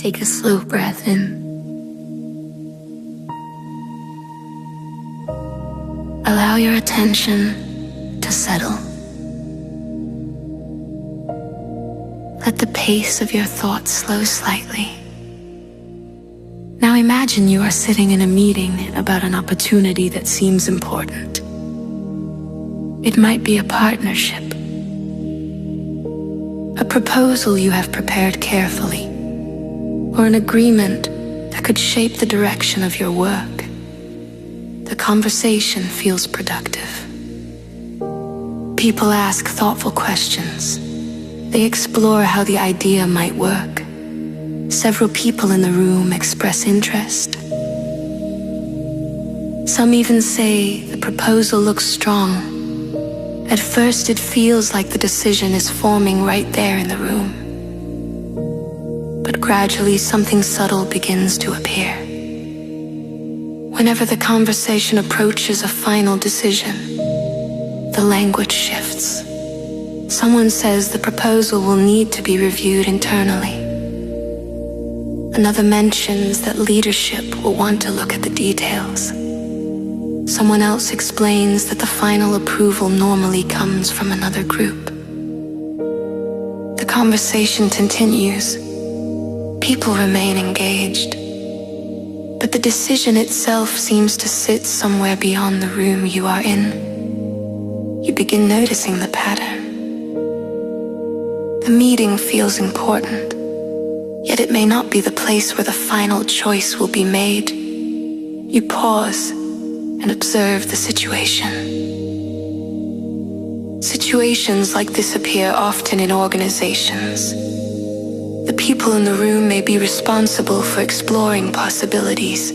Take a slow breath in. Allow your attention to settle. Let the pace of your thoughts slow slightly. Now imagine you are sitting in a meeting about an opportunity that seems important. It might be a partnership, a proposal you have prepared carefully, or an agreement that could shape the direction of your work. The conversation feels productive. People ask thoughtful questions. They explore how the idea might work. Several people in the room express interest. Some even say the proposal looks strong. At first, it feels like the decision is forming right there in the room. But gradually, something subtle begins to appear. Whenever the conversation approaches a final decision, the language shifts. Someone says the proposal will need to be reviewed internally. Another mentions that leadership will want to look at the details. Someone else explains that the final approval normally comes from another group. The conversation continues. People remain engaged. But the decision itself seems to sit somewhere beyond the room you are in. You begin noticing the pattern. The meeting feels important, yet it may not be the place where the final choice will be made. You pause and observe the situation. Situations like this appear often in organizations. The people in the room may be responsible for exploring possibilities.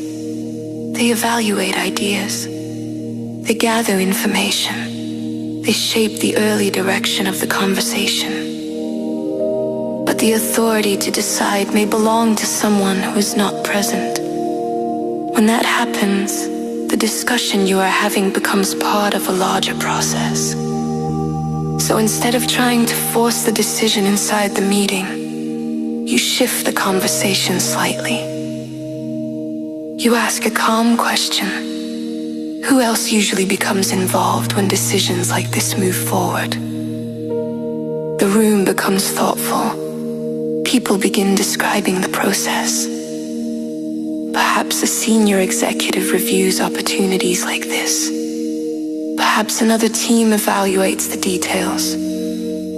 They evaluate ideas. They gather information. They shape the early direction of the conversation. But the authority to decide may belong to someone who is not present. When that happens, the discussion you are having becomes part of a larger process. So instead of trying to force the decision inside the meeting, you shift the conversation slightly. You ask a calm question. Who else usually becomes involved when decisions like this move forward? The room becomes thoughtful. People begin describing the process. Perhaps a senior executive reviews opportunities like this. Perhaps another team evaluates the details.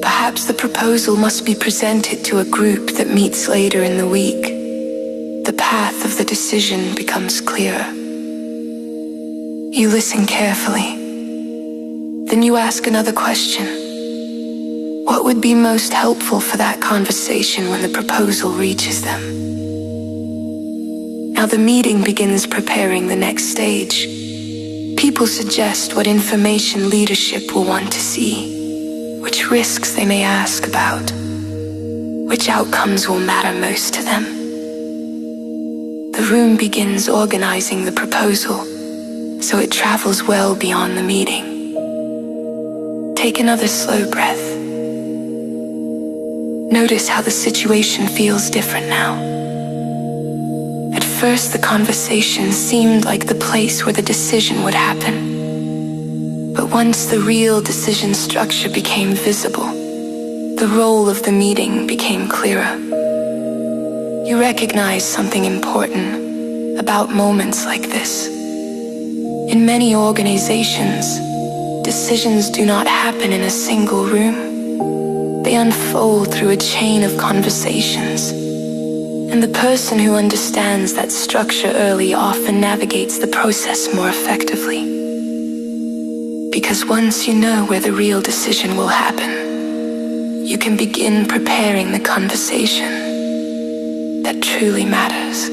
Perhaps the proposal must be presented to a group that meets later in the week. The path of the decision becomes clearer. You listen carefully. Then you ask another question. What would be most helpful for that conversation when the proposal reaches them? Now the meeting begins preparing the next stage. People suggest what information leadership will want to see, which risks they may ask about, which outcomes will matter most to them. The room begins organizing the proposal, so it travels well beyond the meeting. Take another slow breath. Notice how the situation feels different now. At first, the conversation seemed like the place where the decision would happen. But once the real decision structure became visible, the role of the meeting became clearer. You recognize something important about moments like this. In many organizations, decisions do not happen in a single room. They unfold through a chain of conversations. And the person who understands that structure early often navigates the process more effectively. Because once you know where the real decision will happen, you can begin preparing the conversation that truly matters.